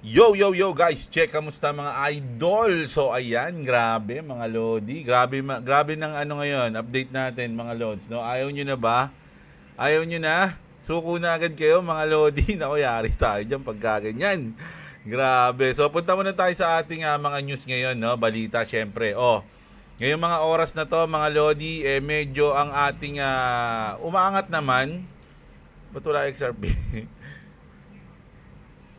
Yo guys, check kamusta mga idol. So ayan, grabe mga lodi. Grabe ng ano ngayon, update natin mga lods, no. Ayaw niyo na ba? Ayaw niyo na? Suko na agad kayo mga lodi. Nako, yari tayo diyan pagka ganyan. Grabe. So punta muna tayo sa ating mga news ngayon, no. Balita syempre. Ngayong mga oras na to mga lodi, medyo ang ating umaangat naman. Ba't wala XRP?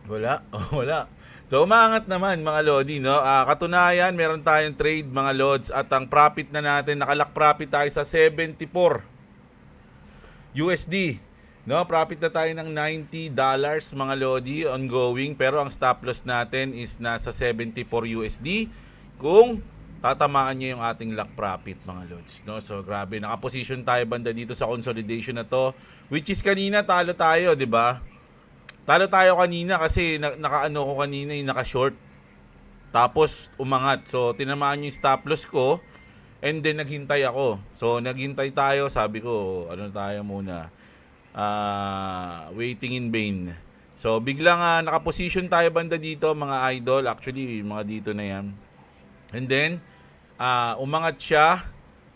Wala, wala. So umangat naman mga lodi, no? Katunayan, meron tayong trade mga lods at ang profit na natin, nakalock profit tayo sa 74 USD. No, profit na tayo ng $90 mga lodi ongoing, pero ang stop loss natin is nasa 74 USD kung tatamaan niyo yung ating lock profit mga lods, no? So grabe, naka-position tayo banda dito sa consolidation na to, which is kanina talo tayo, 'di ba? Talo tayo kanina kasi naka-ano ko kanina, yung naka-short. Tapos umangat. So tinamaan yung stop loss ko and then naghintay ako. So naghintay tayo, sabi ko, ano tayo muna? Waiting in vain. So biglang naka-position tayo banda dito mga idol. Actually, mga dito na 'yan. And then umangat siya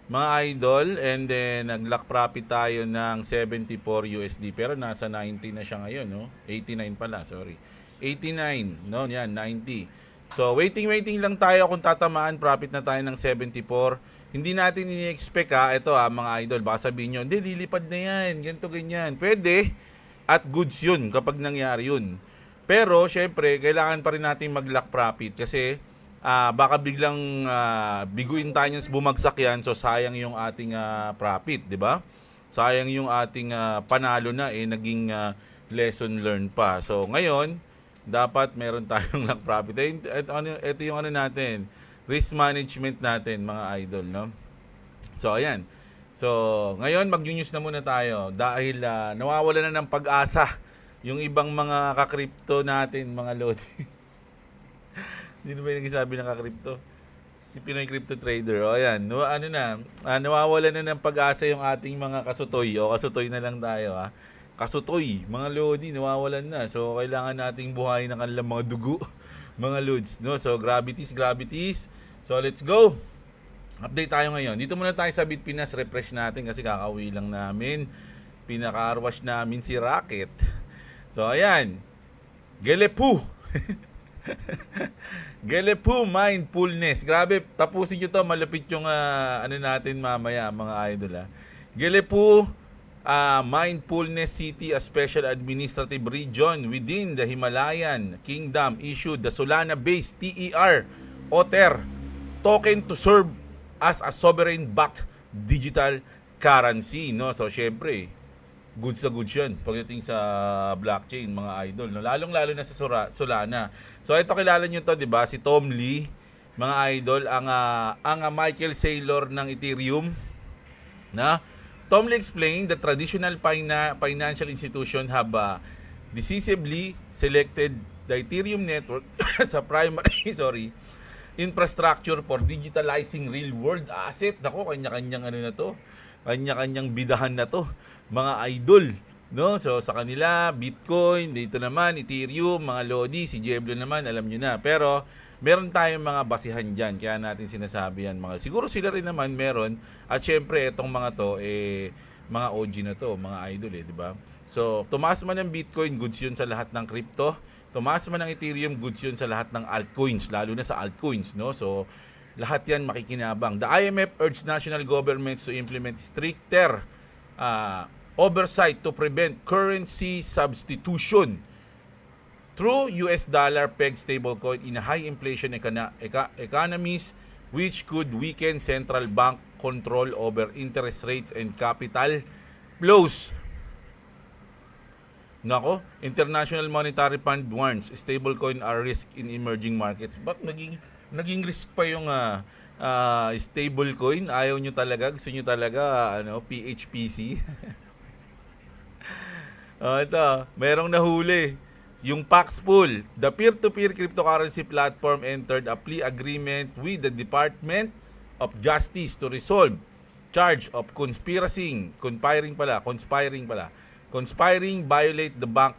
mga idol, and then nag-lock profit tayo ng 74 USD, pero nasa 90 na siya ngayon, no? 89 pala, sorry. 89, no? Yan, 90. So, waiting lang tayo kung tatamaan, profit na tayo ng 74. Hindi natin ini-expect ito mga idol, baka sabihin nyo, hindi, lilipad na yan, ganito, ganyan. Pwede, at goods yun kapag nangyari yun. Pero, syempre, kailangan pa rin natin mag-lock profit kasi baka biglang biguin tayo ng bumagsak yan, so sayang yung ating profit, di ba? Sayang yung ating panalo na naging lesson learned pa. So ngayon, dapat meron tayong lock profit. Ito yung ano natin, risk management natin mga idol, no? So ayan. So ngayon mag-news na muna tayo dahil nawawala na ng pag-asa yung ibang mga ka-crypto natin mga lodi. Sino ba yung nagsasabi ng ka-crypto? Si Pinoy Crypto Trader. O ayan, nawawala na ng pag-asa yung ating mga kasutoy. O kasutoy na lang tayo Kasutoy, mga lodi, nawawalan na. So kailangan nating buhayin ng kanilang mga dugo, mga lods, no? So gravities. So let's go. Update tayo ngayon. Dito muna tayo sa Bitpinas, refresh natin kasi kakauwi lang namin. Pinaka-arwash namin si Rocket. So ayan. Gelepu. Gelepu Mindfulness. Grabe, tapusin nyo to. Malapit yung ano natin mamaya mga idol Gelepu Mindfulness City, a special administrative region within the Himalayan Kingdom, issued the Solana-based TER Otter token to serve as a sovereign-backed digital currency, no? So syempre, goods na goods yun pagdating sa blockchain mga idol, no? Lalong-lalo na sa Solana. So ito, kilala nyo to, 'di ba? Si Tom Lee, mga idol, ang Michael Saylor ng Ethereum, na Tom Lee explained that traditional financial institution have decisively selected the Ethereum network sa primary infrastructure for digitalizing real world asset. Nako, kanya-kanyang ano na to, kanya-kanyang bidahan na to mga idol, no? So sa kanila Bitcoin, dito naman Ethereum, mga lodi, si Jeblo naman, alam nyo na. Pero meron tayong mga basihan dyan, kaya natin sinasabi yan mga. Siguro sila rin naman meron, at syempre itong mga to mga OG na to, mga idol di ba? So tumaas man ng Bitcoin, goods yun sa lahat ng crypto. Tumaas man ng Ethereum, goods yun sa lahat ng altcoins, lalo na sa altcoins, no? So lahat yan makikinabang. The IMF urged national governments to implement stricter oversight to prevent currency substitution through US dollar pegged stablecoin in high inflation economies, which could weaken central bank control over interest rates and capital flows. Nako, International Monetary Fund warns stablecoin are risk in emerging markets. But naging risk pa yung stablecoin? Ayaw nyo talaga? Gusto nyo talaga PHPC? Ito, merong nahuli. Yung Paxful, the peer-to-peer cryptocurrency platform, entered a plea agreement with the Department of Justice to resolve charge of conspiring violate the Bank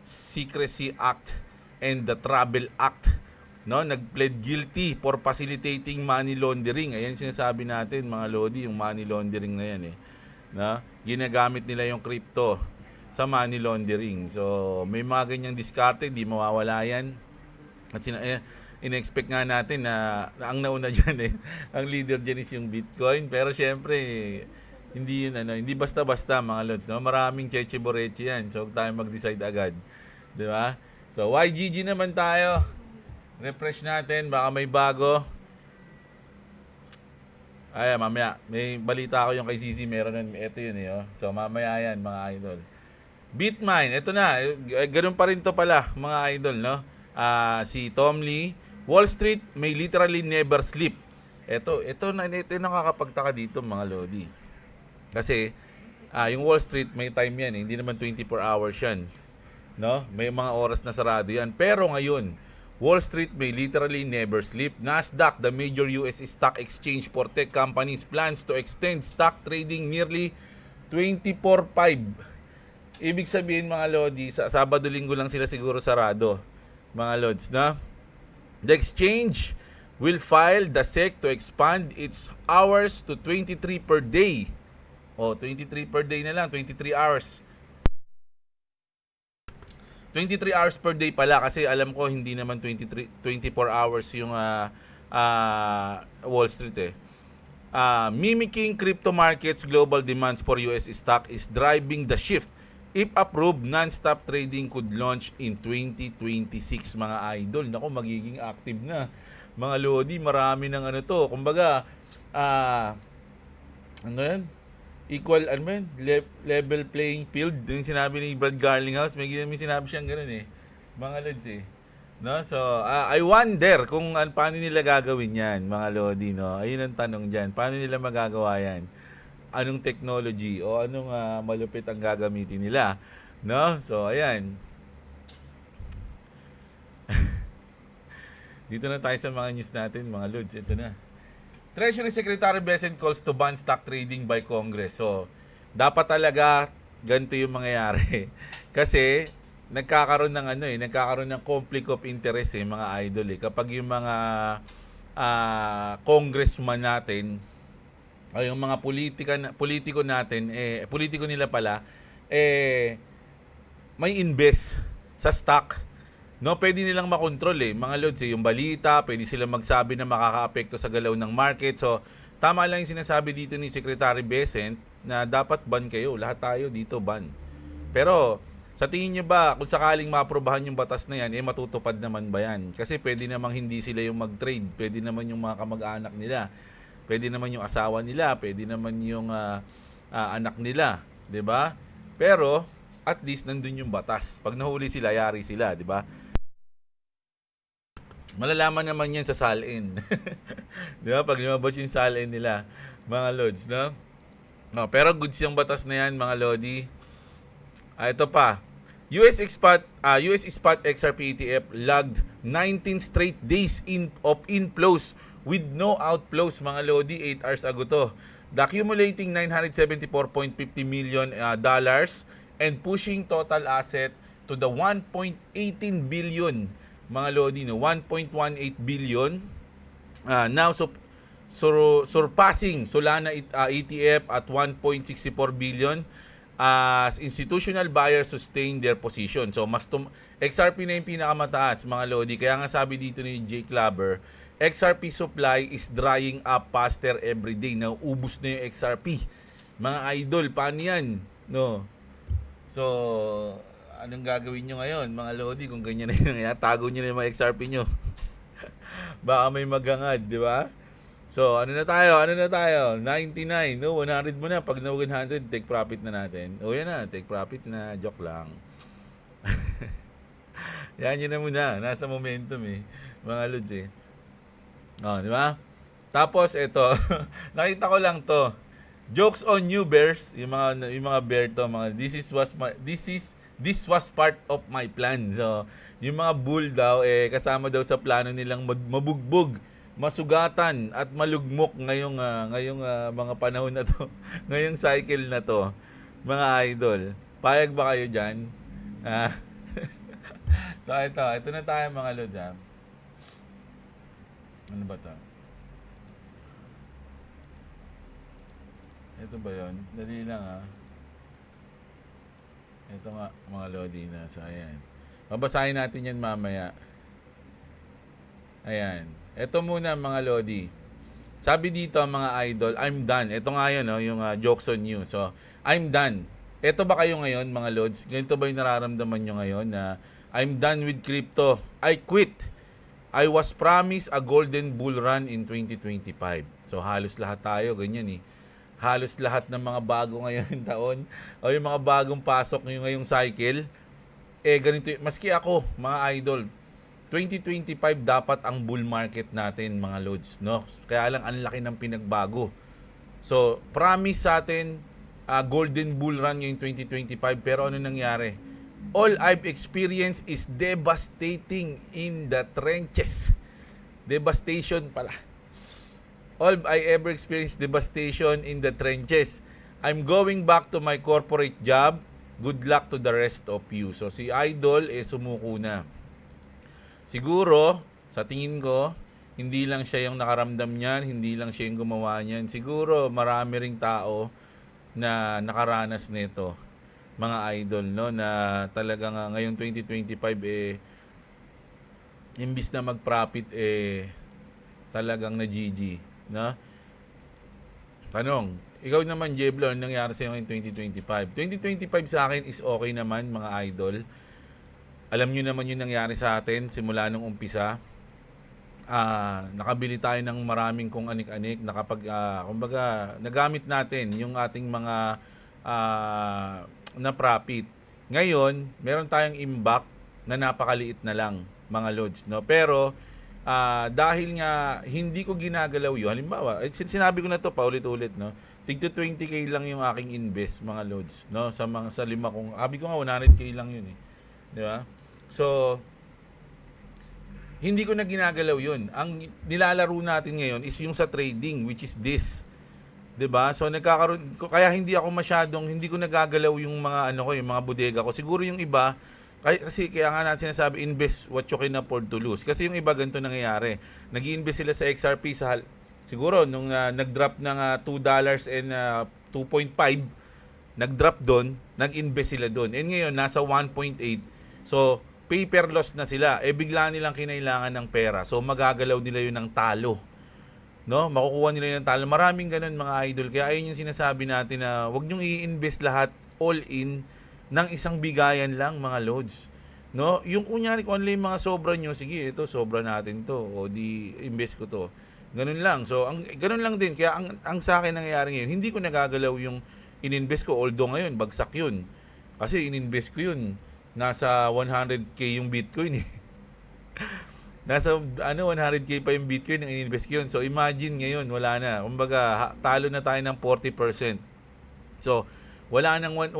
Secrecy Act and the Travel Act. No, nag-plead guilty for facilitating money laundering. Ayan sinasabi natin mga lodi, yung money laundering na yan eh. No? Ginagamit nila yung crypto sa money laundering. So, may mga ganyang diskarte, di mawawala yan. At in-expect nga natin na ang nauna diyan eh, ang leader diyan is yung Bitcoin, pero syempre hindi yun hindi basta-basta mga lods, no? Maraming cheche boreche yan. So, tayo mag-decide agad. 'Di ba? So, YGG naman tayo. Refresh natin, baka may bago. Ay, mamaya. May balita ako yung kay CC, meron nun. Ito yun eh. Oh. So, mamaya yan, mga idol. Bitmine, ito na. Ganun pa rin to pala, mga idol, no? Si Tom Lee. Wall Street may literally never sleep. Ito yung nakakapagtaka dito, mga lodi. Kasi, yung Wall Street, may time yan eh. Hindi naman 24 hours yan. No? May mga oras na sarado yan. Pero ngayon, Wall Street may literally never sleep. Nasdaq, the major US stock exchange for tech companies, plans to extend stock trading nearly 24/5. Ibig sabihin mga lodi, sa Sabado-Linggo lang sila siguro sarado. Mga lods, na the exchange will file the SEC to expand its hours to 23 per day. 23 per day na lang, 23 hours. 23 hours per day pala kasi alam ko hindi naman 24 hours yung Wall Street eh. Mimicking crypto markets, global demands for US stock is driving the shift. If approved, non-stop trading could launch in 2026 mga idol. Nako, magiging active na. Mga lodi, marami ng to. Kumbaga, ano yan? Equal, level playing field. Yung sinabi ni Brad Garlinghouse, may sinabi siyang ganoon eh. Mga lods eh. No? So, I wonder kung paano nila gagawin yan, mga lodi, no? Ayun ang tanong dyan. Paano nila magagawa yan? Anong technology o anong malupit ang gagamitin nila? No? So, ayan. Dito na tayo sa mga news natin, mga lods. Ito na. Treasury Secretary Bessent calls to ban stock trading by Congress. So, dapat talaga ganito yung mangyayari. Kasi nagkakaroon ng conflict of interest mga idol eh. Kapag yung mga congressman natin o yung mga politiko natin politiko nila pala may invest sa stock. No, pwede nilang makontrol mga lods yung balita, pwede silang magsabi na makakaapekto sa galaw ng market. So, tama lang yung sinasabi dito ni Secretary Bessent na dapat ban kayo. Lahat tayo dito ban. Pero, sa tingin niyo ba, kung sakaling maaprobahan yung batas na yan, matutupad naman ba yan? Kasi pwede namang hindi sila yung mag-trade. Pwede naman yung mga kamag-anak nila. Pwede naman yung asawa nila. Pwede naman yung anak nila. 'Di ba? Pero, at least nandun yung batas. Pag nahuli sila, yari sila. 'Di ba? Malalaman naman yan sa salin. Di ba? Pag lumabas yung salin nila, mga lods, no? No, pero goods yung batas na yan, mga lodi. Ito pa. US spot XRP ETF lagged 19 straight days of inflows with no outflows, mga lodi. 8 hours ago to. The accumulating $974.50 million and pushing total asset to the 1.18 billion, mga lodi, 1.18 billion now surpassing Solana ETF at 1.64 billion as institutional buyers sustain their position. So XRP na yung pinakamataas, mga lodi. Kaya nga sabi dito ni Jake Clabber, XRP supply is drying up faster every day. Nauubos na yung XRP, mga idol. Paano yan? No. So, anong gagawin nyo ngayon, mga lodi, kung ganyan na yun? Tago nyo na yung mga XRP nyo. Baka may maghangad, di ba? So, ano na tayo? 99, no? 100 mo na. Pag na 100, take profit na natin. Yan na, take profit na. Joke lang. Yan yun na muna. Nasa momentum mga lods di ba? Tapos, ito. Nakita ko lang to. Jokes on you, bears. Yung mga bear to. This was part of my plan. So, yung mga bull daw, kasama daw sa plano nilang mabugbog, masugatan, at malugmok ngayong mga panahon na to. Ngayong cycle na to. Mga idol, payag ba kayo dyan? So ito na tayo mga lods ha. Ano ba to? Ito ba yon? Dali lang ha. Ito nga mga lodi na. So ayan. Babasahin natin yan mamaya. Ayan. Ito muna mga lodi. Sabi dito mga idol, I'm done. Ito nga yun, no, yung jokes on you. So, I'm done. Ito ba kayo ngayon mga lods? Ganito ba yung nararamdaman nyo ngayon na I'm done with crypto. I quit. I was promised a golden bull run in 2025. So, halos lahat tayo, ganyan eh. Halos lahat ng mga bago ngayon taon o yung mga bagong pasok nyo ngayong cycle, ganito, maski ako, mga idol, 2025 dapat ang bull market natin mga lods, no? Kaya lang ang laki ng pinagbago. So, promise sa atin golden bull run ngayong 2025 pero ano nangyari? All I've experienced is devastating in the trenches. Devastation pala. All I ever experienced devastation in the trenches. I'm going back to my corporate job. Good luck to the rest of you. So si Idol sumuko na. Siguro, sa tingin ko, hindi lang siya yung nakaramdam niyan, hindi lang siya yung gumawa niyan. Siguro, marami ring tao na nakaranas nito, mga idol, no, na talagang ngayong 2025 imbis na mag-profit talagang na GG, no? Tanong, ikaw naman Jeblo, anong nangyari sa iyo ngayong 2025? 2025 sa akin is okay naman mga idol. Alam niyo naman yung nangyari sa atin simula nung umpisa. Nakabili tayo ng maraming kung anik-anik, kumbaga nagamit natin yung ating mga na profit. Ngayon, meron tayong imbak na napakaliit na lang, mga lods, no? Pero dahil nga hindi ko ginagalaw 'yun, halimbawa, sinabi ko na to paulit-ulit, no? Tigto 20k lang yung aking invest, mga lods, no? Sa lima kong, sabi ko nga 100k lang 'yun eh. 'Di ba? So, hindi ko na ginagalaw 'yun. Ang nilalaro natin ngayon is yung sa trading, which is this. 'Di ba? So nagkakaroon ko, kaya hindi ko nagagalaw yung mga yung mga bodega ko. Siguro yung iba kaya nga natin sinasabi, invest what you can afford to lose. Kasi yung iba ganito nangyayari. Nag-iinvest sila sa XRP siguro nung nag-drop ng $2 and 2.5, nag-drop doon, nag-invest sila doon. And ngayon nasa 1.8. So paper loss na sila. Bigla nilang kinailangan ng pera. So magagalaw nila yun ng talo. No? Makukuha nila yun ng talo. Maraming ganun mga idol. Kaya ayun yung sinasabi natin na huwag niyong i-invest lahat all in ng isang bigayan lang mga loads. No? Yung kunyari kung ano yung mga sobra nyo, sige ito sobra natin to o di invest ko to. Ganun lang. So ganun lang din. Kaya ang sa akin nangyayari ngayon, hindi ko nagagalaw yung ininvest ko, although ngayon bagsak yun. Kasi ininvest ko yun. Nasa 100k yung Bitcoin eh. Nasa 100k pa yung Bitcoin ang ininvest ko yun. So imagine ngayon wala na. Kumbaga talo na tayo ng 40%. So wala nang 6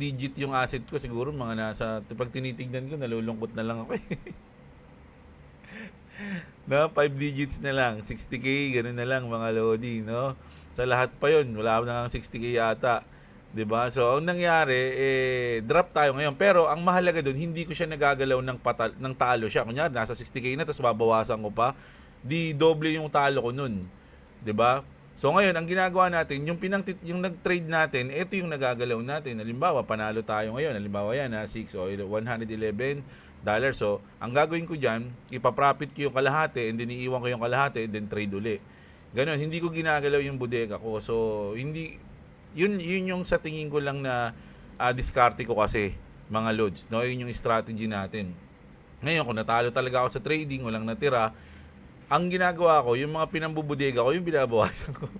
digit yung asset ko, siguro mga nasa, pag tinitingnan ko nalulungkot na lang ako. No, 5 digits na lang, 60k ganun na lang mga lodi, no? Sa lahat pa yun, wala na nang 60k yata. 'Di ba? So, ang nangyari drop tayo ngayon. Pero ang mahalaga doon, hindi ko siya nagagalaw ng talo siya. Kunyari, nasa 60k na tapos babawasan ko pa, di doble yung talo ko noon. 'Di ba? So ngayon, ang ginagawa natin, yung nag-trade natin, ito yung nagagalaw natin. Halimbawa, panalo tayo ngayon. Halimbawa yan, 6 o $111. So, ang gagawin ko diyan, ipa-profit ko yung kalahati and then iiwan ko yung kalahati and then trade uli. Ganon, hindi ko ginagalaw yung bodega ko. So, hindi yun yung sa tingin ko lang na diskarte ko kasi mga loads, no? Yun yung strategy natin. Ngayon kung natalo talaga ako sa trading, walang natira, ang ginagawa ko, yung mga pinambubodega ko, yung binabawasan ko.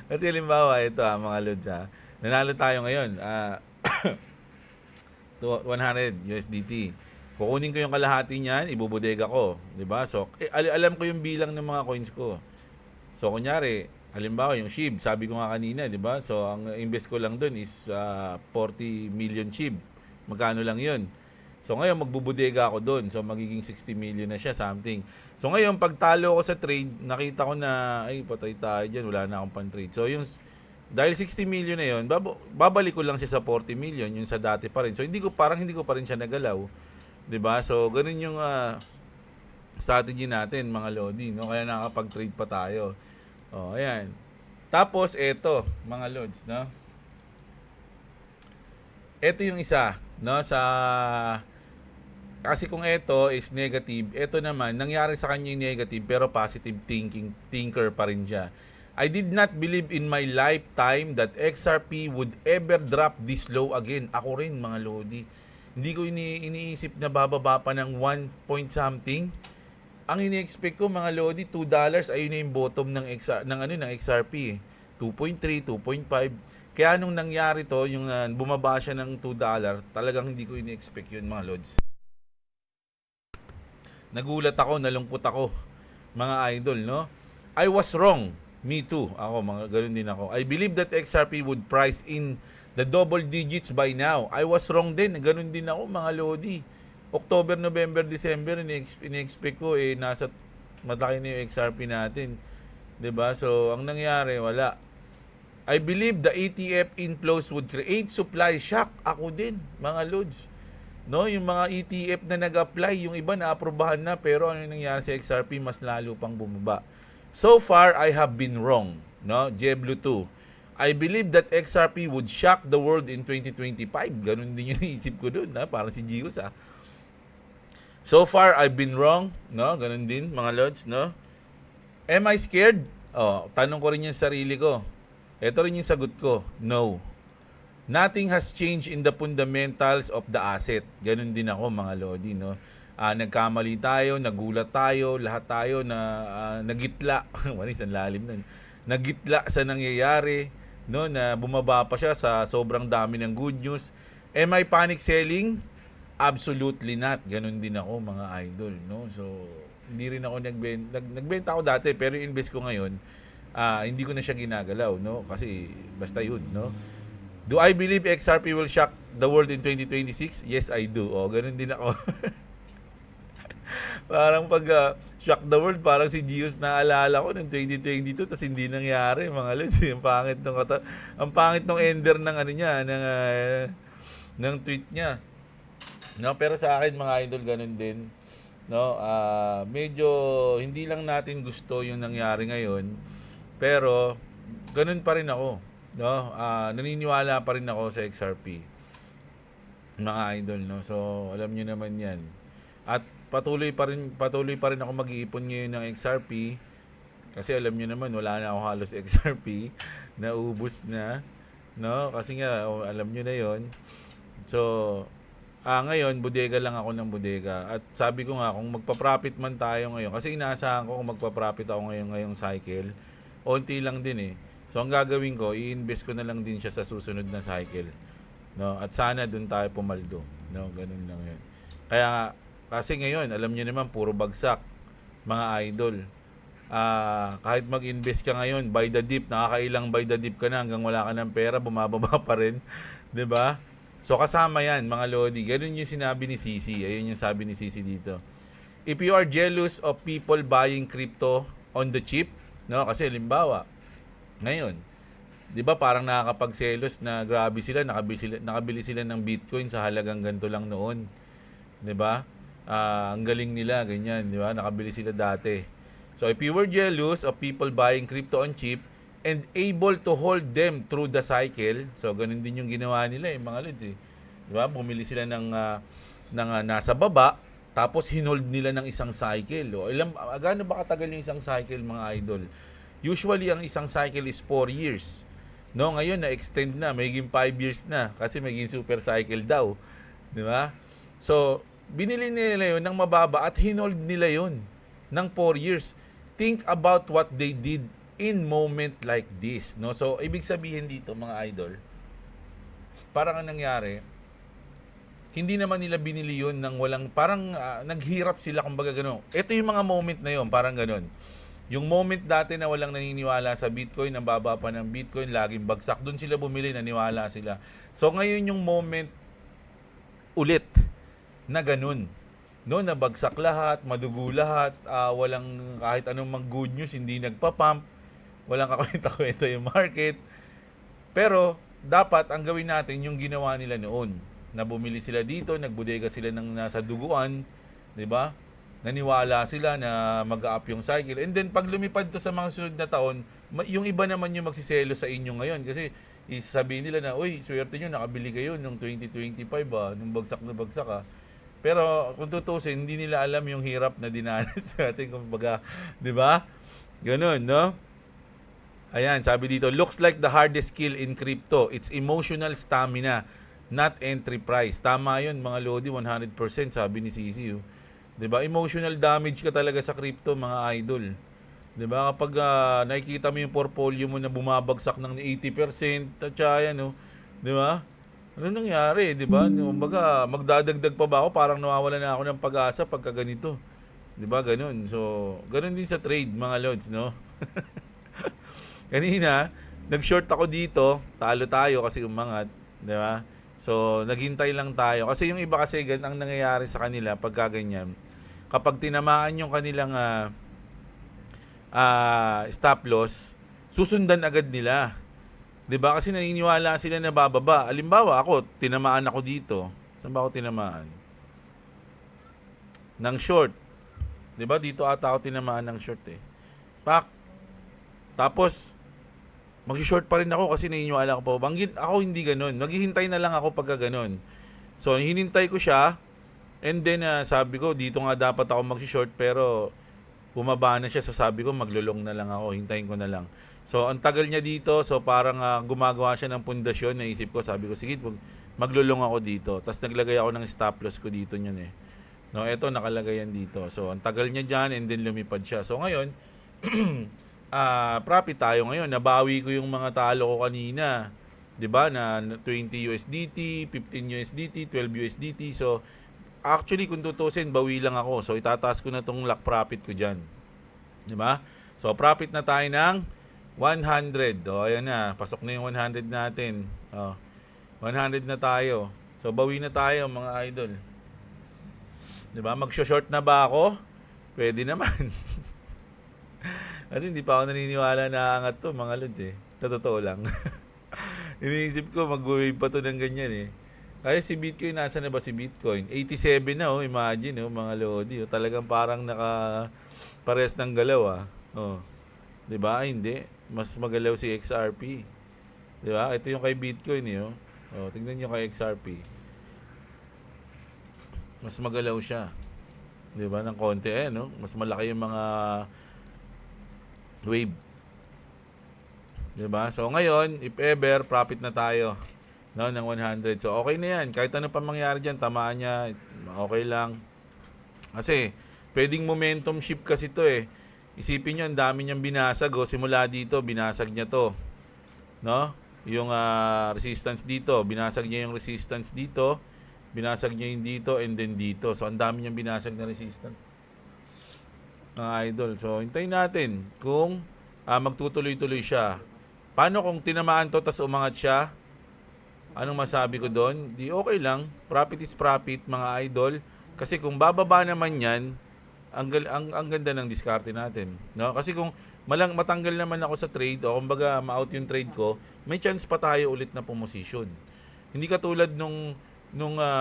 Kasi halimbawa ito mga loads nanalo tayo ngayon 100 USDT. Kukunin ko yung kalahati niyan, ibubodega ko, 'di ba? So alam ko yung bilang ng mga coins ko. So kunyari halimbawa yung SHIB, sabi ko nga kanina, 'di ba? So ang invest ko lang doon is 40 million SHIB. Magkano lang 'yun? So ngayon magbubodega ako doon. So magiging 60 million na siya, something. So ngayon pag talo ako sa trade, nakita ko na ay patay tayo diyan, wala na akong pan-trade. So yung dahil 60 million na 'yon, babalik ko lang siya sa 40 million, yung sa dati pa rin. So hindi ko pa rin siya nagalaw. 'Di ba? So, ganun yung strategy natin, mga lodi, no? Kaya nakakapag-trade pa tayo. Oh, ayan. Tapos, eto, mga lods, no? Ito yung isa, no? Kasi kung ito is negative, ito naman, nangyari sa kanya yung negative, pero positive thinker pa rin siya. I did not believe in my lifetime that XRP would ever drop this low again. Ako rin, mga lodi. Hindi ko iniisip na bababa pa ng 1 point something. Ang ini-expect ko, mga lodi, $2, ayun na yung bottom ng XRP. 2.3, 2.5. Kaya nung nangyari to, yung bumaba siya ng $2, talagang hindi ko ini-expect yun, mga lods. Nagulat ako, nalungkot ako, mga idol, no? I was wrong. Me too. Ako, mga ganun din ako. I believe that XRP would price in the double digits by now. I was wrong din. Ganun din ako, mga lodi. October, November, December, ini-expect ko, nasa malaki na yung XRP natin. 'Di ba? So, ang nangyari, wala. I believe the ETF inflows would create supply shock. Ako din, mga lods. No, yung mga ETF na nag-apply, yung iba na-aprobahan na, pero ano yung nangyari sa XRP, mas lalo pang bumaba. So far, I have been wrong. No, Jeblu 2. I believe that XRP would shock the world in 2025. Ganun din yung isip ko doon, parang si Gios, So far, I've been wrong, no? Ganun din, mga lods, no? Am I scared? Oh, tanong ko rin yung sarili ko. Ito rin yung sagot ko, no. Nothing has changed in the fundamentals of the asset. Ganun din ako, mga lodi, no? Nagkamali tayo, nagulat tayo, lahat tayo na nagitla. Manis, ang lalim nun. Nagitla sa nangyayari, no? Na bumaba pa siya sa sobrang dami ng good news. Am I panic selling? Absolutely not. Ganun din ako, mga idol, no? So, hindi rin ako nagbenta ako dati, pero invest ko ngayon, hindi ko na siya ginagalaw, no? Kasi basta yun, no? Do I believe XRP will shock the world in 2026? Yes, I do. Oh, ganun din ako. Parang pag shock the world, parang si Gios na alala ko ng 2022, tas hindi nangyari, mga lods. Ang pangit ng ender ng ano niya, ng tweet niya. No, pero sa akin, mga idol, ganun din. No, medyo hindi lang natin gusto yung nangyari ngayon, pero ganun pa rin ako. No, naniniwala pa rin ako sa XRP, mga idol, no. So, alam niyo naman 'yan. At patuloy pa rin ako mag-iipon ngayon ng XRP kasi alam niyo naman wala na ako halos XRP, naubos na, no? Kasi nga alam niyo na 'yon. So, ngayon bodega lang ako ng bodega at sabi ko nga kung magpa-profit man tayo ngayon kasi inaasahan ko kung magpa-profit ako ngayong cycle, onti lang din eh. So, ang gagawin ko, i-invest ko na lang din siya sa susunod na cycle. No? At sana doon tayo pumaldo. No? Ganun lang yun. Kaya, kasi ngayon, alam niyo naman, puro bagsak, mga idol. Kahit mag-invest ka ngayon, buy the dip, nakakailang buy the dip ka na hanggang wala ka ng pera, bumababa pa rin. 'Di ba? So, kasama yan, mga lodi. Ganun yung sinabi ni Sisi. Ayun yung sabi ni Sisi dito. If you are jealous of people buying crypto on the cheap, no? Kasi, halimbawa, ngayon, 'di ba parang nakakapagselos na grabe sila, nakabili sila ng Bitcoin sa halagang ganito lang noon. 'Di ba? Ang galing nila, ganyan, 'di ba? Nakabili sila dati. So if you were jealous of people buying crypto on cheap and able to hold them through the cycle, so ganun din yung ginawa nila, mga lods eh. 'Di ba? Bumili sila ng nasa baba, tapos hinold nila ng isang cycle. O gaano ba katagal yung isang cycle, mga idol? Usually, ang isang cycle is 4 years. No, ngayon na-extend na, magiging 5 years na kasi magiging super cycle daw. 'Di ba? So, binili nila 'yon ng mababa at hinold nila 'yon ng 4 years. Think about what they did in moment like this, no? So, ibig sabihin dito, mga idol, parang ang nangyari, hindi naman nila binili 'yon ng walang, parang naghirap sila, kumbaga gano'n. Ito yung mga moment na 'yon, parang gano'n. Yung moment dati na walang naniniwala sa Bitcoin, ang baba pa ng Bitcoin, laging bagsak, doon sila bumili, naniwala sila. So ngayon yung moment ulit na ganun, no, nabagsak lahat, madugo lahat, walang kahit anong good news, hindi nagpa-pump, walang kakwenta-kwenta yung market. Pero dapat ang gawin natin yung ginawa nila noon. na bumili sila dito, nagbudega sila ng nasa duguan, 'di ba? Naniwala sila na mag-up yung cycle. And then pag lumipad to sa mga sunod na taon, yung iba naman yung magsiselo sa inyo ngayon kasi isasabihin nila na, uy, swerte nyo, nakabili kayo nung 2025 nung bagsak na bagsak Pero kung tutusin, hindi nila alam yung hirap na dinanas natin, kumbaga, 'di ba? Ganun, no? Ayan, sabi dito, looks like the hardest skill in crypto. It's emotional stamina, not entry price. Tama yun, mga Lodi, 100%, sabi ni Sisi. 'Di ba? Emotional damage ka talaga sa crypto, mga idol. 'Di ba? Kapag nakikita mo yung portfolio mo na bumabagsak ng 80%, tatsa yan, no? 'Di ba? Ano nangyari, 'di ba? Kumbaga, magdadagdag pa ba ako? Parang nawawalan na ako ng pag-asa pagka ganito. 'Di ba? Ganun. So, ganun din sa trade, mga lods, no? Kanina, nag-short ako dito, talo tayo kasi umangat, 'di ba? So, naghintay lang tayo. Kasi yung iba kasi ang nangyayari sa kanila pagka ganyan, kapag tinamaan yung kanilang stop loss, susundan agad nila. 'Di ba? Kasi naniniwala sila na bababa. Halimbawa, ako, tinamaan ako dito. Saan ba ako tinamaan? Ng short. 'Di ba? Dito ata ako tinamaan ng short eh. Pak. Tapos mag-short pa rin ako kasi naniniwala ko pa. Ako hindi ganoon. Maghihintay na lang ako pagka ganoon. So, hinintay ko siya. And then, sabi ko, dito nga dapat ako mag-short pero bumaba na siya. So, sabi ko, maglulong na lang ako. Hintayin ko na lang. So, ang tagal niya dito. So, parang gumagawa siya ng pundasyon. Naisip ko, sabi ko, sige, maglulong ako dito. Tapos, naglagay ako ng stop loss ko dito niyan eh. No, eto, nakalagay yan dito. So, ang tagal niya dyan and then lumipad siya. So, ngayon, profit tayo ngayon. Nabawi ko yung mga talo ko kanina. 'Di ba? Na 20 USDT, 15 USDT, 12 USDT. So actually kung tutusin, bawi lang ako. So itataas ko na tong lock profit ko diyan. 'Di ba? So profit na tayo ng 100. Ayan na, pasok na yung 100 natin. 100 na tayo. So bawi na tayo, mga idol. 'Di ba? Mag-short na ba ako? Pwede naman. Kasi hindi pa ako naniniwala na angat to, mga lods eh. Sa totoo lang. Iniisip ko, mag-wave pa to ng ganyan eh. Kaya si Bitcoin, nasa na ba si Bitcoin? 87 na oh, imagine oh, mga lodi. Oh. Talagang parang pares ng galaw Oh. 'Di ba? Hindi. Mas magalaw si XRP. 'Di ba? Ito yung kay Bitcoin eh. Oh, tingnan niyo kay XRP. Mas magalaw siya. 'Di ba? Ng konti no? Mas malaki yung mga wave. 'Di ba? So ngayon, if ever profit na tayo no ng 100. So okay na 'yan. Kahit ano pa mangyari diyan, tamaan niya, okay lang. Kasi pwedeng momentum shift kasi 'to eh. Isipin niyo, ang dami niyang binasag simula dito, binasag niya 'to. No? Yung resistance dito, binasag niya yung resistance dito, binasag niya yung dito and then dito. So ang dami niyang binasag na resistance. Mga idol. So, hintayin natin kung magtutuloy-tuloy siya. Paano kung tinamaan to tas umangat siya? Anong masabi ko doon? Di okay lang. Profit is profit, mga idol. Kasi kung bababa naman yan, ang ganda ng diskarte natin. No? Kasi kung matanggal naman ako sa trade o kumbaga ma-out yung trade ko, may chance pa tayo ulit na pumosisyon. Hindi katulad nung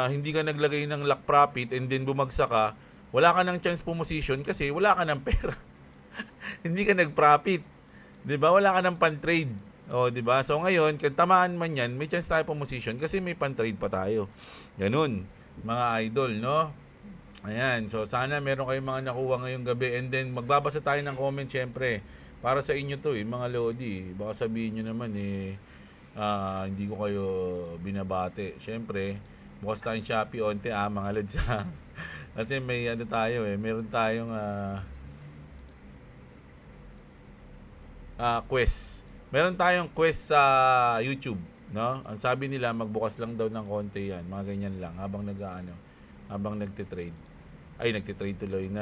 hindi ka naglagay ng lock profit and then bumagsak ka, wala ka ng chance pumosisyon kasi wala ka ng pera. Hindi ka nag-profit. 'Di ba? Wala ka ng pan-trade. 'di ba? So ngayon, kung tamaan man 'yan, may chance tayo pumosisyon kasi may pan-trade pa tayo. Ganun, mga idol, no? Ayan. So sana meron kayong mga nakuha ngayong gabi and then magbabasa tayo ng comment syempre. Para sa inyo 'to, mga lodi. Baka sabihin niyo naman hindi ko kayo binabate. Syempre, bukas tayong Shopee onte mga lods. Kasi may tayo meron tayong quest. Meron tayong quest sa YouTube, no? Ang sabi nila magbukas lang daw ng konti 'yan, mga ganyan lang habang habang nagte-trade. Ay, nagte-trade tuloy,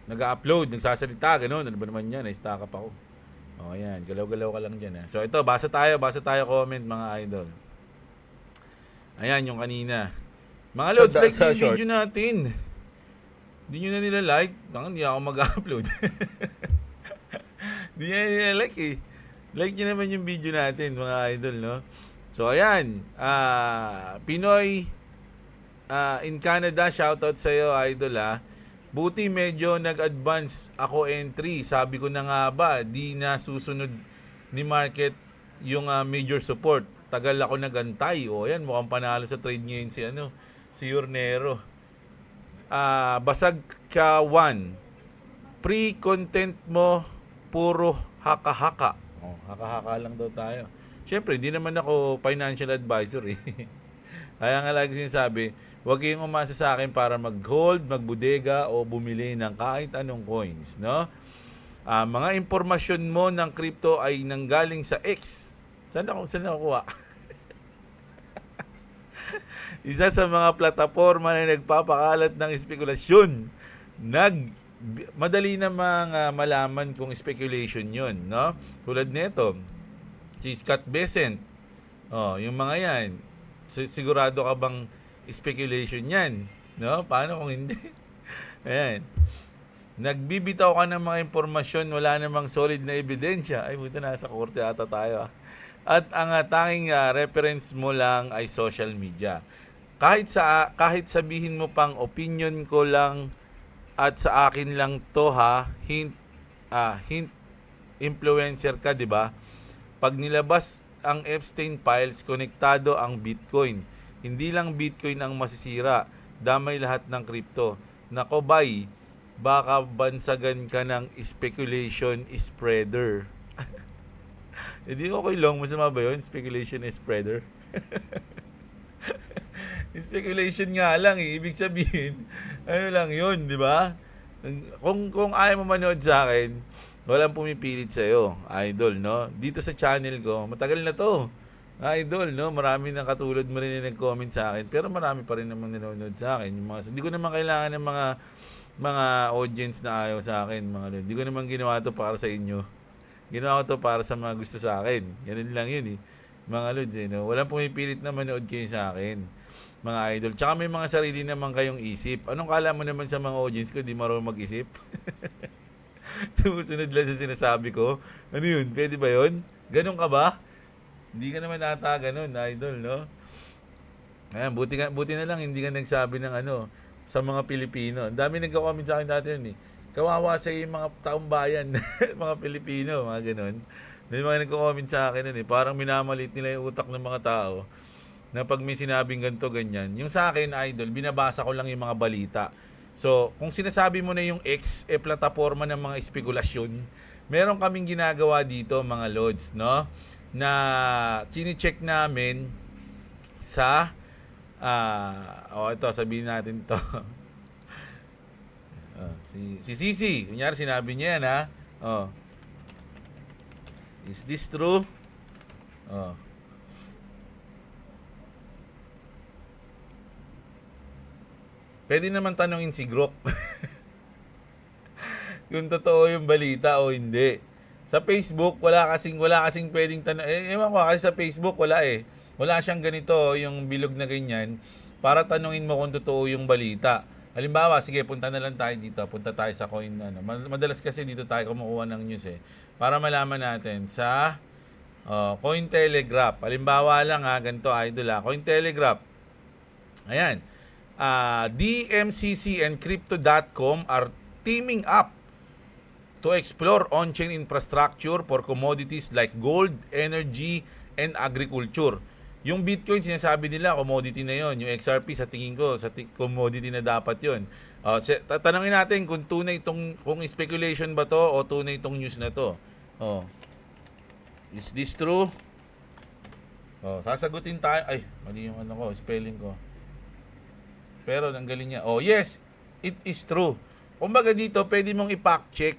nag-upload, nagsasalita, gano'n. Ano ba naman 'yan? Na-stack up ako. Ayan, galaw-galaw ka lang diyan So ito, basa tayo comment, mga idol. Ayan, yung kanina. Mga lods, like yung video natin. Hindi nyo na nila like. Hindi ako mag-upload. Hindi nyo na nila like eh. Like nyo naman yung video natin, mga idol, no? So, ayan. Pinoy in Canada, shoutout sa'yo, idol, ha. Buti medyo nag-advance ako entry. Sabi ko na nga ba, di na susunod ni market yung major support. Tagal ako nagantay. O, ayan, mukhang panalo sa trade ngayon si Yornero. Basag ka 1. Pre-content mo, puro haka-haka. Oh, haka-haka lang daw tayo. Siyempre, hindi naman ako financial advisor eh. Kaya nga lagi sinasabi, huwag kayong umasa sa akin para mag-hold, magbudega o bumili ng kahit anong coins, no? Mga impormasyon mo ng crypto ay nanggaling sa X. Saan nakuha? Isa sa mga plataporma na nagpapakalat ng espekulasyon. Madali namang malaman kung speculation yun, no? Tulad nito, si Scott Bessent. Yung mga yan. Sigurado ka bang speculation yan? No? Paano kung hindi? Ayan. Nagbibitaw ka ng mga impormasyon, wala namang solid na ebidensya. Ay, buta nasa korte ata tayo. At ang tanging reference mo lang ay social media. Kahit sabihin mo pang opinion ko lang at sa akin lang to ha, hint influencer ka, 'di ba? Pag nilabas ang Epstein files, konektado ang Bitcoin. Hindi lang Bitcoin ang masisira, damay lahat ng crypto. Nako bay, baka bansagan ka ng speculation spreader. Hindi okay lang, masama ba yun? Speculation spreader? Speculation nga lang eh. Ibig sabihin, ano lang yun, di ba? Kung ayaw mo manood sa akin, walang pumipilit sa'yo, idol, no? Dito sa channel ko, matagal na to. Idol, no? Marami nang katulad mo rin na nag-comment sa akin, pero marami pa rin namang nanonood sa akin. Hindi ko naman kailangan ng mga audience na ayaw sa akin, hindi ko naman ginawa to para sa inyo. Ginawa ko to para sa mga gusto sa akin. Ganun lang yun eh. Mga lods eh, no? Walang pumipilit na manood kayo sa akin, mga idol. Tsaka may mga sarili naman kayong isip. Anong kala mo naman sa mga audience ko, di marunong mag-isip? Tumusunod lang sa sinasabi ko. Ano yun? Pwede ba yun? Ganun ka ba? Hindi ka naman ata ganun, idol, no? Ayan, buti na lang hindi ka nagsabi ng sa mga Pilipino. Ang dami nagko-comment sa akin dati yun eh. Kawawa sa yung mga taong bayan, mga Pilipino, mga ganun. May mga nagko-comment sa akin nun eh. Parang minamalit nila yung utak ng mga tao na pag may sinabing ganito, ganyan. Yung sa akin, idol, binabasa ko lang yung mga balita. So, kung sinasabi mo na yung X, plataforma ng mga espekulasyon, meron kaming ginagawa dito, mga lods, no? Na chine-check namin sa, ito, sabihin natin to. Si Sisi, kunyari sinabi niya yan, ha? Is this true? Pwede naman tanongin si Grok kung totoo yung balita o hindi. Sa Facebook, wala kasing pwedeng tanong. Ewan ko, kasi sa Facebook, wala eh. Wala siyang ganito, yung bilog na ganyan, para tanungin mo kung totoo yung balita. Halimbawa, sige, punta na lang tayo dito. Punta tayo sa coin. Madalas kasi dito tayo kumukuha ng news eh. Para malaman natin sa Cointelegraph. Halimbawa lang ganito, idol Cointelegraph. Ayan. DMCC and Crypto.com are teaming up to explore on-chain infrastructure for commodities like gold, energy, and agriculture. Yung Bitcoin, sinasabi nila, commodity na yon. Yung XRP, sa tingin ko, commodity na dapat yon. Tatanungin natin kung tunay kung speculation ba to o tunay itong news na to. Is this true? Sasagutin tayo. Ay, mali yung spelling ko. Pero ang galing niya. Yes, it is true. Kumbaga dito, pwede mong i-fact check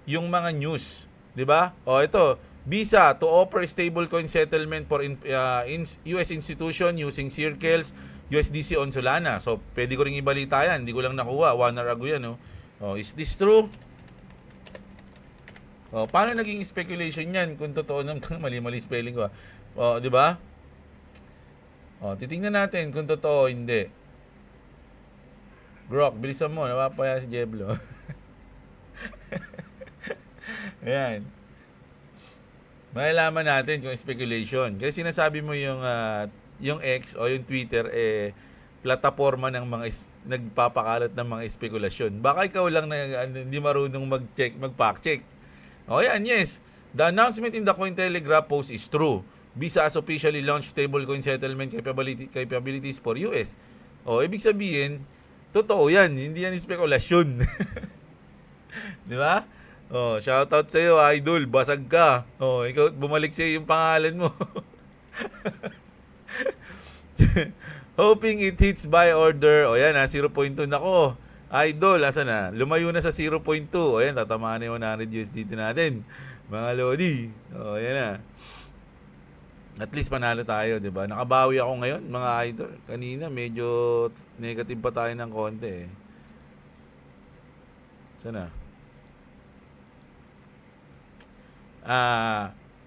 yung mga news, 'di ba? Ito, Visa to offer stablecoin settlement for US institution using Circles USDC on Solana. So, pwede ko ring ibalita yan. Hindi ko lang nakuha. 1 hour ago yan, no? Is this true? Paano naging speculation yan kung totoo naman? Mali spelling ko. 'Di ba? Titingnan natin kung totoo o hindi. Grok, bilisan mo. Napapaya si Jeblo. Ayan. malalaman natin kung speculation. Kasi sinasabi mo yung X o yung Twitter, plataforma ng mga nagpapakalat ng mga spekulasyon. Baka ikaw lang na hindi marunong mag-fact check. O yan, yes. The announcement in the Cointelegraph post is true. Visa has officially launched stablecoin settlement capabilities for US. O, ibig sabihin, totoo yan. Hindi yan spekulasyon. Di ba? Oh, shoutout sa iyo, idol. Basag ka. Oh, ikaw bumalik sa yung pangalan mo. Hoping it hits buy order. O yan, 0.2 nako. Idol, asa na? Lumayo na sa 0.2. O yan, tatamaan na yung 100 USDT natin. Mga lodi. O yan na. At least panalo tayo, 'di ba? Nakabawi ako ngayon, mga idol. Kanina medyo negative pa tayo ng konti eh. Sana.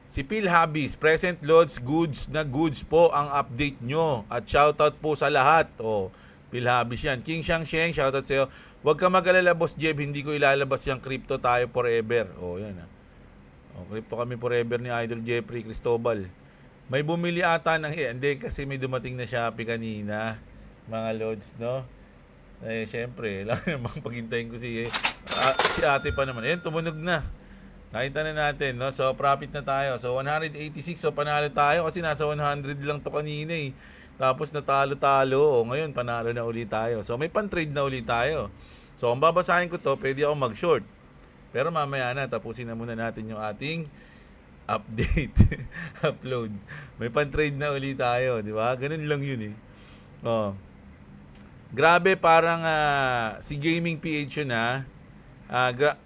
Si Phil Habis, present loads goods na goods po ang update nyo. At shoutout po sa lahat. O, Phil Habis yan. King Shang Sheng, shoutout sa iyo. Huwag ka mag-alala, Boss Jeb, hindi ko ilalabas yung crypto tayo forever. O, yan O, crypto kami forever ni Idol Jeffrey Cristobal. May bumili ata ng hindi kasi may dumating na Shopee kanina. Mga loads, no? Syempre, lang namang paghintayin ko si ate pa naman. Ayun, tumunog na. Nakita na natin, no? So, profit na tayo. So, 186. So, panalo tayo kasi nasa 100 lang to kanina eh. Tapos, natalo-talo. O, ngayon, panalo na ulit tayo. So, may pan-trade na ulit tayo. So, kung babasahin ko to, pwede ako mag-short. Pero mamaya na, tapusin na muna natin yung ating update. Upload. May pan-trade na ulit tayo, di ba? Ganun lang yun eh. Oh. Grabe, parang si Gaming PH yun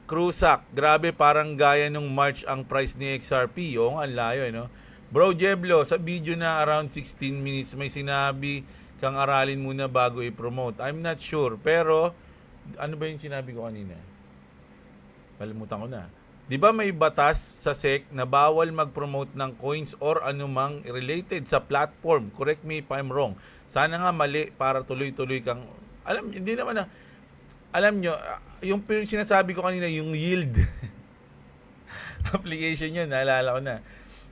Crusac, grabe parang gaya nung March ang price ni XRP. O, ang layo, no? Bro Jeblo, sa video na around 16 minutes may sinabi kang aralin muna bago i-promote. I'm not sure, pero ano ba yung sinabi ko kanina? Kalimutan ko na. 'Di ba may batas sa SEC na bawal mag-promote ng coins or anumang related sa platform? Correct me if I'm wrong. Sana nga mali para tuloy-tuloy kang hindi naman alam nyo, yung sinasabi ko kanina, yung yield application yun, naalala ko na.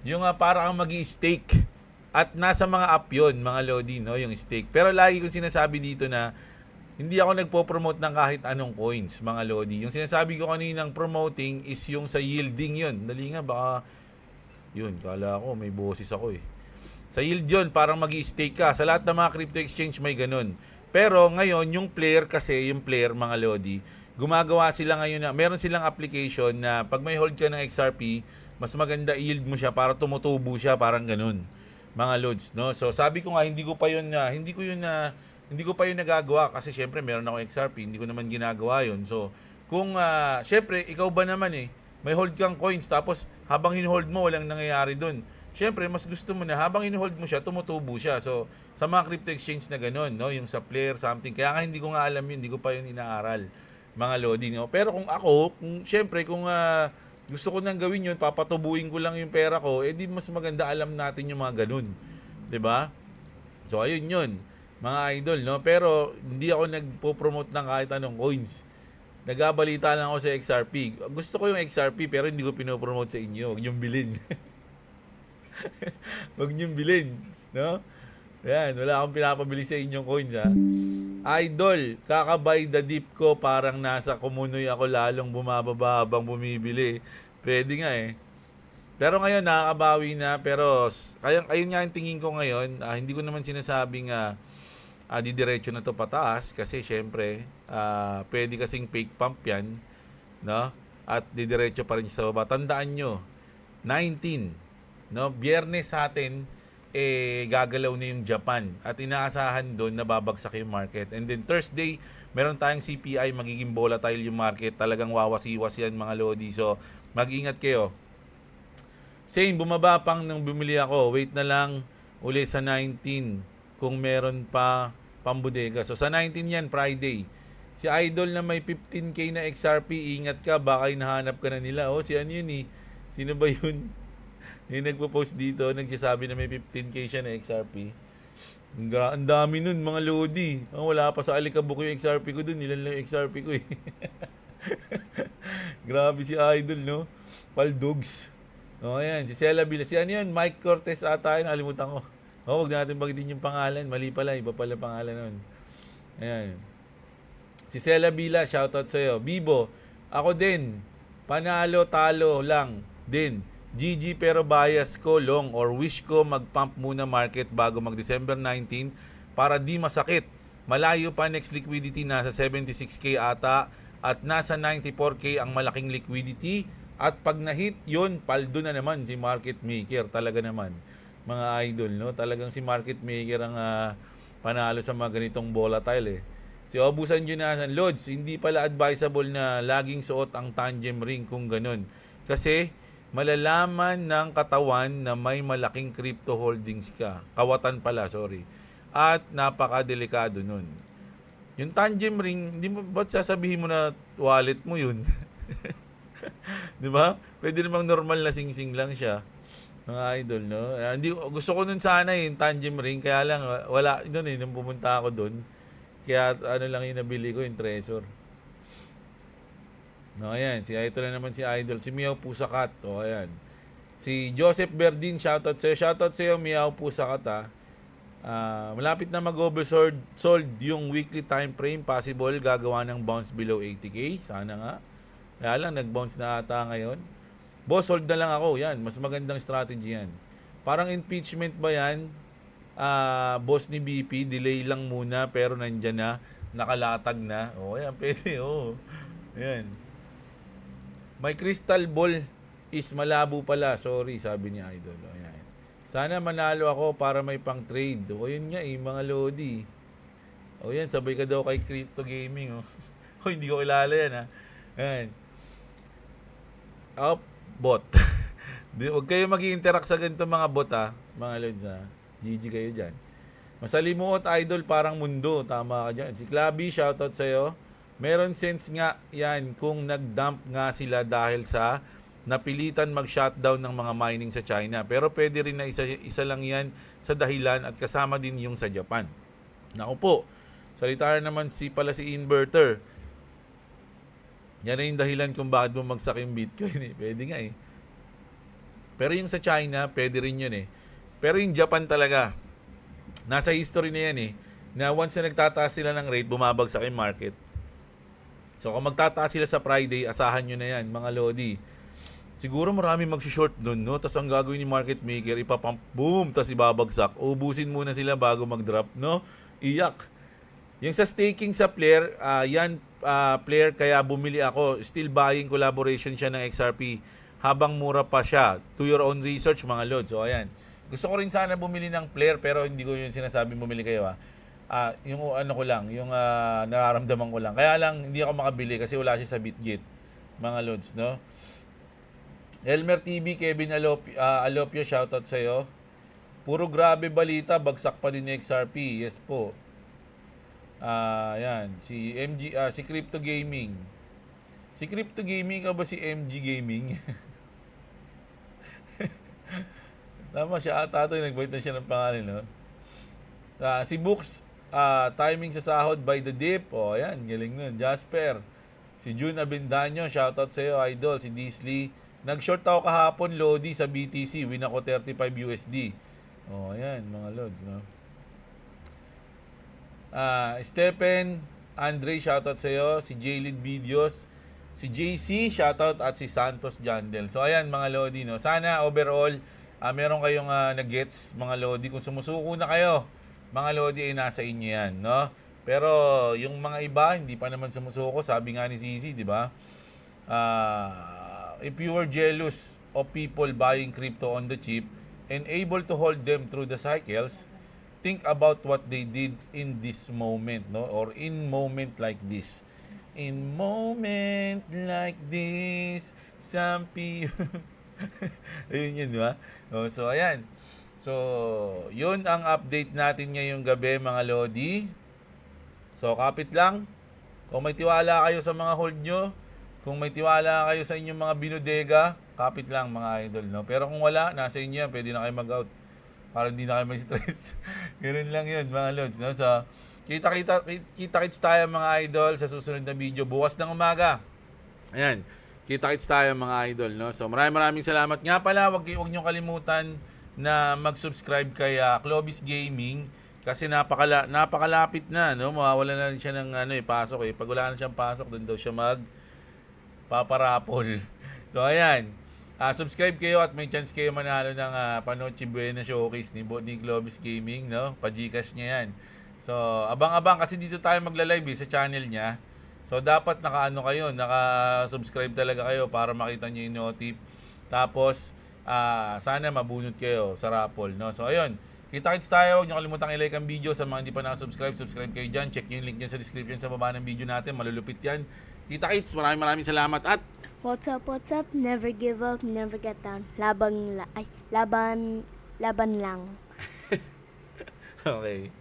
Yung para kang mag-i-stake. At nasa mga app yun, mga lodi, no, yung stake. Pero lagi kong sinasabi dito na hindi ako nagpo-promote ng kahit anong coins, mga lodi. Yung sinasabi ko kaninang promoting is yung sa yielding yun. Dali nga, baka yun, kala ko may boses ako eh. Sa yield yun, parang mag-i-stake ka. Sa lahat ng mga crypto exchange may ganun. Pero ngayon, yung player mga lodi, gumagawa sila ngayon meron silang application na pag may hold ka ng XRP, mas maganda yield mo siya para tumutubo siya, parang ganun. Mga loads, no? So sabi ko nga, hindi ko pa yun nagagawa kasi syempre meron ako XRP, hindi ko naman ginagawa yun. So kung syempre ikaw ba naman may hold kang coins tapos habang hinohold mo walang nangyayari doon. Syempre mas gusto mo na habang hinohold mo siya tumutubo siya. So sa mga crypto exchange na ganoon, no, yung sa player something. Kaya nga hindi ko nga alam yun, hindi ko pa yun inaaral, mga lodi, no. Pero kung syempre kung gusto ko nang gawin yun, papatubuin ko lang yung pera ko, di mas maganda alam natin yung mga ganun. 'Di ba? So ayun yun, mga idol, no? Pero hindi ako nagpo-promote ng kahit anong coins. Nagabalita lang ako sa XRP. Gusto ko yung XRP pero hindi ko pinopromote sa inyo. Huwag niyong bilhin. Huwag niyong bilhin, no? Yan, wala akong pinapabili sa inyong coins, ha? Idol, kakabay the dip ko, parang nasa kumunoy ako, lalong bumababa habang bumibili. Pwede nga Pero ngayon nakakabawi na, pero ayun nga yung tingin ko ngayon. Hindi ko naman sinasabing didiretso na to pataas kasi syempre pwede kasing fake pump yan, no? At didiretso pa rin sa baba. Tandaan nyo, 19, no? Biyernes sa atin gagalaw na yung Japan at inaasahan doon na babagsak yung market. And then Thursday, meron tayong CPI, magiging volatile yung market. Talagang wawasiwas yan, mga lodi. So, mag-ingat kayo. Same, bumaba pang nung bumili ako. Wait na lang uli sa 19 kung meron pa pambudega. So, sa 19 yan, Friday. Si Idol na may 15k na XRP, ingat ka, baka hinahanap ka na nila. Si ano yun Sino ba yun? Yung nagpo-post dito, nagsasabi na may 15k siya na XRP. Ang dami nun, mga lodi. Wala pa sa alikabok yung XRP ko dun. Ilan lang yung XRP ko Grabe si Idol, no? Paldogs. Oh, ayan, si Cela Villa. Si ano yun? Mike Cortez ata yun, nakalimutan ko. Oh, wag natin bagitin yung pangalan. Mali pala, iba pala pangalan nun. Ayan. Si Cela Villa, shoutout sa'yo. Bibo, ako din. Panalo, talo lang. Din. GG pero bias ko long or wish ko mag-pump muna market bago mag-December 19 para di masakit. Malayo pa next liquidity, nasa 76k ata at nasa 94k ang malaking liquidity. At pag na-hit yun, paldo na naman si market maker. Talaga naman, mga idol, no? Talagang si market maker ang panalo sa mga ganitong volatile eh. Si Obusan Junasan, Lods, hindi pala advisable na laging suot ang tangent ring kung ganun. Kasi malalaman ng katawan na may malaking crypto holdings ka. Kawatan pala, sorry. At napakadelikado nun. Yung tangent ring, hindi mo ba't sasabihin mo na wallet mo yun? 'Di ba? Pwede namang normal na sing-sing lang siya. Mga idol, no? Hindi gusto ko nun sana yung tangent ring, kaya lang wala doon nung pumunta ako doon. Kaya ano lang yung nabili ko, yung Trezor. No, ayan. Ito na naman si Idol. Si Miao Pusakat. O, ayan. Si Joseph Berdin, shoutout sa'yo. Shoutout sa'yo, Miao Pusakat, ha. Malapit na mag-oversold yung weekly time frame. Possible, gagawa ng bounce below 80k. Sana nga. Kaya lang, nag-bounce na ata ngayon. Boss, hold na lang ako. Yan, mas magandang strategy yan. Parang impeachment ba yan? Boss ni BP, delay lang muna pero nandyan na, nakalatag na. O, yan, pwede, o. Yan. My crystal ball is malabo pala. Sorry, sabi ni Idol. O, yan. Sana manalo ako para may pang trade. O, yun nga mga lodi. O, yan, sabay ka daw kay Crypto Gaming, o. O, hindi ko kilala yan, ha. Yan. Bot. Huwag kayo mag-i-interact sa ganito mga bot, ha. Mga lods, ha. GG kayo dyan. Masalimuot, Idol, parang mundo. Tama ka dyan. Si Klabi, shoutout sa'yo. Meron sense nga yan kung nag-dump nga sila dahil sa napilitan mag-shutdown ng mga mining sa China. Pero pwede rin na isa lang yan sa dahilan at kasama din yung sa Japan. Naku po, salita naman pala si inverter. Yan na yung dahilan kung bakit bumagsak yung Bitcoin. Pwede nga eh. Pero yung sa China, pwede rin yun eh. Pero yung Japan talaga, nasa history na yan eh, na once na nagtataas sila ng rate, bumabagsak yung market. So kung magtataas sila sa Friday, asahan nyo na yan, mga lodi. Siguro marami mag-short doon, no? Tapos ang gagawin ni market maker, ipapump, boom, tapos ibabagsak. Ubusin muna sila bago mag-drop, no? Iyak. Yung sa staking sa player, player, kaya bumili ako. Still buying, collaboration siya ng XRP habang mura pa siya. To your own research, mga lods. So ayan. Gusto ko rin sana bumili ng player pero hindi ko yung sinasabi bumili kayo, ha. Yung ano ko lang, yung nararamdaman ko lang. Kaya lang hindi ako makabili kasi wala siya sa Bitget, mga lods, no? Elmer TV, Kevin Alopio, shoutout sa'yo. Puro grabe balita, bagsak pa din ni XRP. Yes po. Yan, si Crypto Gaming. Si Crypto Gaming ka ba si MG Gaming? Tama siya ata ito, nag-bite na siya ng pangalan, no? Si Books, timing sa sahod by the dip. O, ayan, galing nun. Jasper. Si June Abendaño, shoutout sa'yo, Idol. Si Disley. Nag-short ako kahapon, Lodi, sa BTC. Win ako 35 USD. O, ayan, mga lods, no? Stephen, Andre, shoutout sa'yo. Si J-Lead Videos. Si JC, shoutout. At si Santos Jandel. So, ayan, mga Lodi, no? Sana, overall, meron kayong nag-gets, mga Lodi. Kung sumusuko na kayo, mga Lodi, ay nasa inyo yan, no? Pero, yung mga iba, hindi pa naman sumusuko. Sabi nga ni Zizi, di ba? If you were jealous of people buying crypto on the cheap and able to hold them through the cycles, think about what they did in this moment, no? Or in moment like this. In moment like this, some people... Ayun yun, di ba? So, ayan. So, yun ang update natin ngayong gabi, mga Lodi. So, kapit lang. Kung may tiwala kayo sa mga hold nyo, kung may tiwala kayo sa inyong mga binodega, kapit lang, mga idol, no? Pero kung wala, nasa inyo yan, pwede na kayo mag-out. Para hindi na kayo may stress. Ganun lang yun, mga Lods, no? So, kita-kits tayo, mga idol, sa susunod na video. Bukas ng umaga. Ayan. Kita-kits tayo mga idol, no? So maraming salamat. Nga pala, wag niyo kalimutan na mag-subscribe kay Clovis Gaming kasi napakalapit na, no? Mawawala na rin siya ng pasok eh. Pag wala na siyang pasok, doon daw siya paparapol. So ayan. Subscribe kayo at may chance kayo manalo ng Panoche Buena Showcase ni Clovis Gaming, no? Pa-Gcash niya yan. So, abang-abang kasi dito tayo magla-live sa channel niya. So, dapat naka-subscribe talaga kayo para makita niyo yung notif. Tapos, sana mabunot kayo sa raffle, no? So, ayun. Kita-kits tayo. Huwag niyo kalimutang i-like ang video. Sa mga hindi pa nakasubscribe, subscribe kayo dyan. Check yung link niya sa description sa baba ng video natin. Malulupit yan. Kita-kits. Maraming salamat at What's up? Never give up, never get down. Laban lang. okay.